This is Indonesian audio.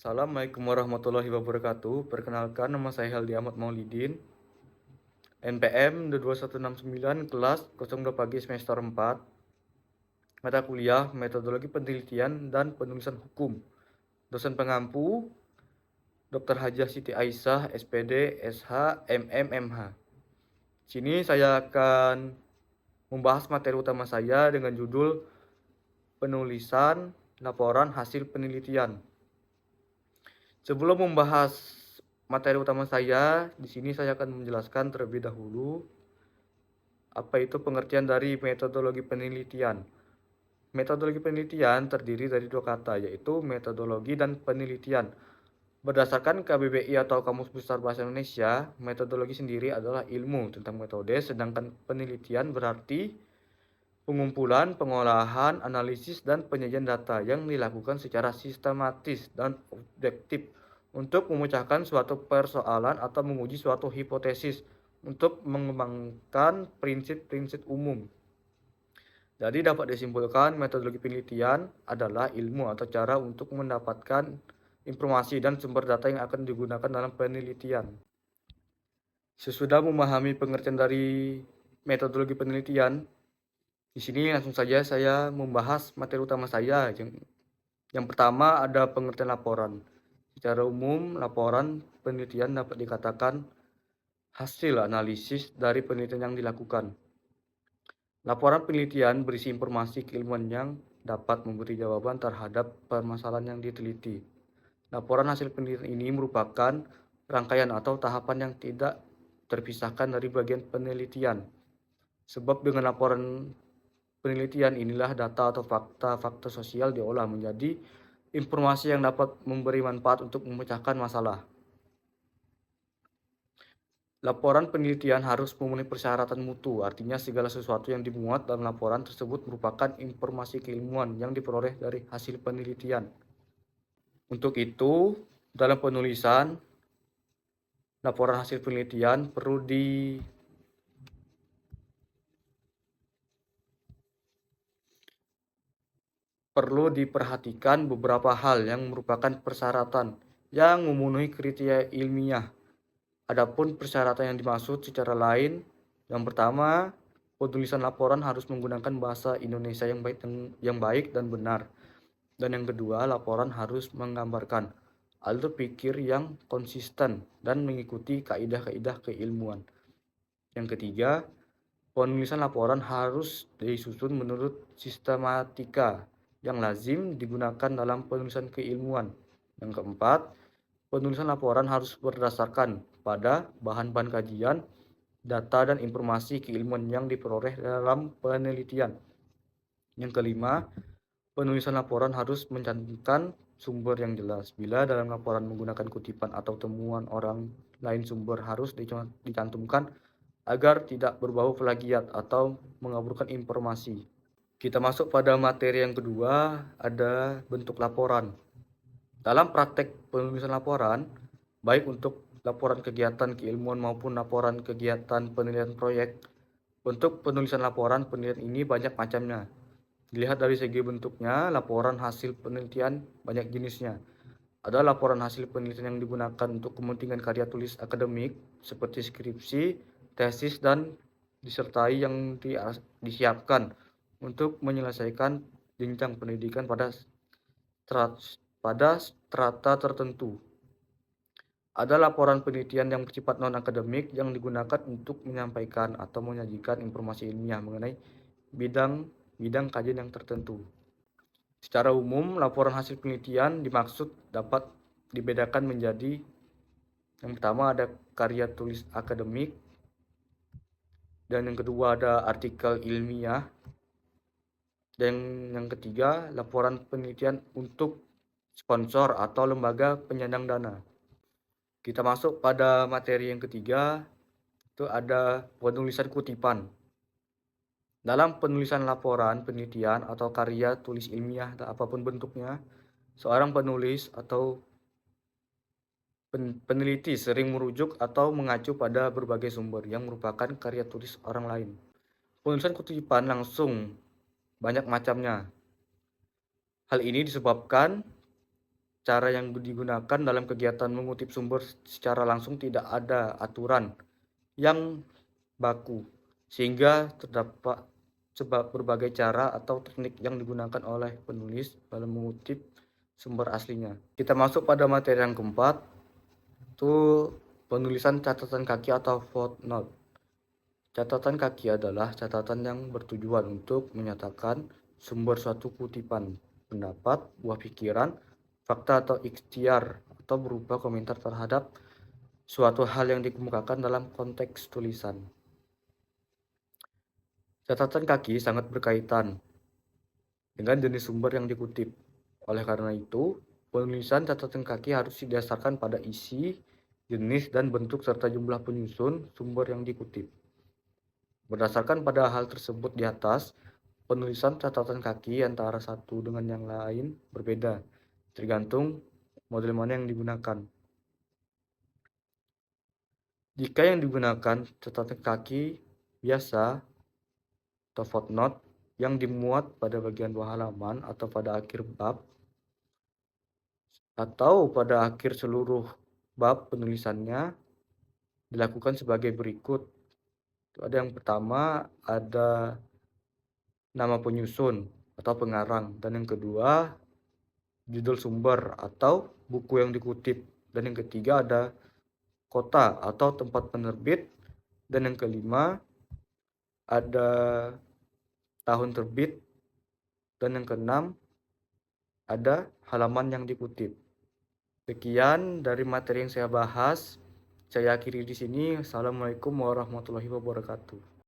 Assalamualaikum warahmatullahi wabarakatuh. Perkenalkan, nama saya Heldi Ahmad Maulidin, NPM 22169, kelas 02 pagi semester 4, mata kuliah Metodologi Penelitian dan Penulisan Hukum. Dosen pengampu Dr. Hajah Siti Aisyah, SPD, SH, MM, MH. Sini saya akan membahas materi utama saya dengan judul penulisan laporan hasil penelitian. Sebelum membahas materi utama saya, di sini saya akan menjelaskan terlebih dahulu apa itu pengertian dari metodologi penelitian. Metodologi penelitian terdiri dari dua kata, yaitu metodologi dan penelitian. Berdasarkan KBBI atau Kamus Besar Bahasa Indonesia, metodologi sendiri adalah ilmu tentang metode, sedangkan penelitian berarti pengumpulan, pengolahan, analisis, dan penyajian data yang dilakukan secara sistematis dan objektif untuk memecahkan suatu persoalan atau menguji suatu hipotesis untuk mengembangkan prinsip-prinsip umum. Jadi dapat disimpulkan metodologi penelitian adalah ilmu atau cara untuk mendapatkan informasi dan sumber data yang akan digunakan dalam penelitian. Sesudah memahami pengertian dari metodologi penelitian, di sini langsung saja saya membahas materi utama saya. Yang pertama ada pengertian laporan. Secara umum, laporan penelitian dapat dikatakan hasil analisis dari penelitian yang dilakukan. Laporan penelitian berisi informasi keilmuan yang dapat memberi jawaban terhadap permasalahan yang diteliti. Laporan hasil penelitian ini merupakan rangkaian atau tahapan yang tidak terpisahkan dari bagian penelitian. Sebab dengan laporan penelitian inilah data atau fakta-fakta sosial diolah menjadi informasi yang dapat memberi manfaat untuk memecahkan masalah. Laporan penelitian harus memenuhi persyaratan mutu, artinya segala sesuatu yang dimuat dalam laporan tersebut merupakan informasi keilmuan yang diperoleh dari hasil penelitian. Untuk itu, dalam penulisan laporan hasil penelitian perlu diperhatikan beberapa hal yang merupakan persyaratan yang memenuhi kriteria ilmiah. Adapun persyaratan yang dimaksud secara lain, yang pertama, penulisan laporan harus menggunakan bahasa Indonesia yang baik dan benar. Dan yang kedua, laporan harus menggambarkan alur pikir yang konsisten dan mengikuti kaidah-kaidah keilmuan. Yang ketiga, penulisan laporan harus disusun menurut sistematika yang lazim digunakan dalam penulisan keilmuan. Yang keempat, penulisan laporan harus berdasarkan pada bahan-bahan kajian, data, dan informasi keilmuan yang diperoleh dalam penelitian. Yang kelima, penulisan laporan harus mencantumkan sumber yang jelas. Bila dalam laporan menggunakan kutipan atau temuan orang lain, sumber harus dicantumkan agar tidak berbau plagiat atau mengaburkan informasi. Kita masuk pada materi yang kedua, ada bentuk laporan. Dalam praktek penulisan laporan, baik untuk laporan kegiatan keilmuan maupun laporan kegiatan penelitian proyek, bentuk penulisan laporan penelitian ini banyak macamnya. Dilihat dari segi bentuknya, laporan hasil penelitian banyak jenisnya. Ada laporan hasil penelitian yang digunakan untuk kepentingan karya tulis akademik seperti skripsi, tesis, dan disertai yang disiapkan untuk menyelesaikan jenjang pendidikan pada strata tertentu. Ada laporan penelitian yang bersifat non-akademik yang digunakan untuk menyampaikan atau menyajikan informasi ilmiah mengenai bidang kajian yang tertentu. Secara umum, laporan hasil penelitian dimaksud dapat dibedakan menjadi yang pertama ada karya tulis akademik, dan yang kedua ada artikel ilmiah, dan yang ketiga laporan penelitian untuk sponsor atau lembaga penyandang dana. Kita masuk pada materi yang ketiga, itu ada penulisan kutipan. Dalam penulisan laporan penelitian atau karya tulis ilmiah apapun bentuknya, seorang penulis atau peneliti sering merujuk atau mengacu pada berbagai sumber yang merupakan karya tulis orang lain. Penulisan kutipan langsung banyak macamnya. Hal ini disebabkan cara yang digunakan dalam kegiatan mengutip sumber secara langsung tidak ada aturan yang baku, sehingga terdapat sebab berbagai cara atau teknik yang digunakan oleh penulis dalam mengutip sumber aslinya. Kita masuk pada materi yang keempat, itu penulisan catatan kaki atau footnote. Catatan kaki adalah catatan yang bertujuan untuk menyatakan sumber suatu kutipan, pendapat, buah pikiran, fakta atau ikhtiar, atau berupa komentar terhadap suatu hal yang dikemukakan dalam konteks tulisan. Catatan kaki sangat berkaitan dengan jenis sumber yang dikutip. Oleh karena itu, penulisan catatan kaki harus didasarkan pada isi, jenis, dan bentuk serta jumlah penyusun sumber yang dikutip. Berdasarkan pada hal tersebut di atas, penulisan catatan kaki antara satu dengan yang lain berbeda, tergantung model mana yang digunakan. Jika yang digunakan catatan kaki biasa atau footnote yang dimuat pada bagian bawah halaman atau pada akhir bab atau pada akhir seluruh bab penulisannya dilakukan sebagai berikut. Ada yang pertama, ada nama penyusun atau pengarang, dan yang kedua judul sumber atau buku yang dikutip, dan yang ketiga ada kota atau tempat penerbit, dan yang kelima ada tahun terbit, dan yang keenam ada halaman yang dikutip. Sekian dari materi yang saya bahas. Saya akhiri di sini. Assalamualaikum warahmatullahi wabarakatuh.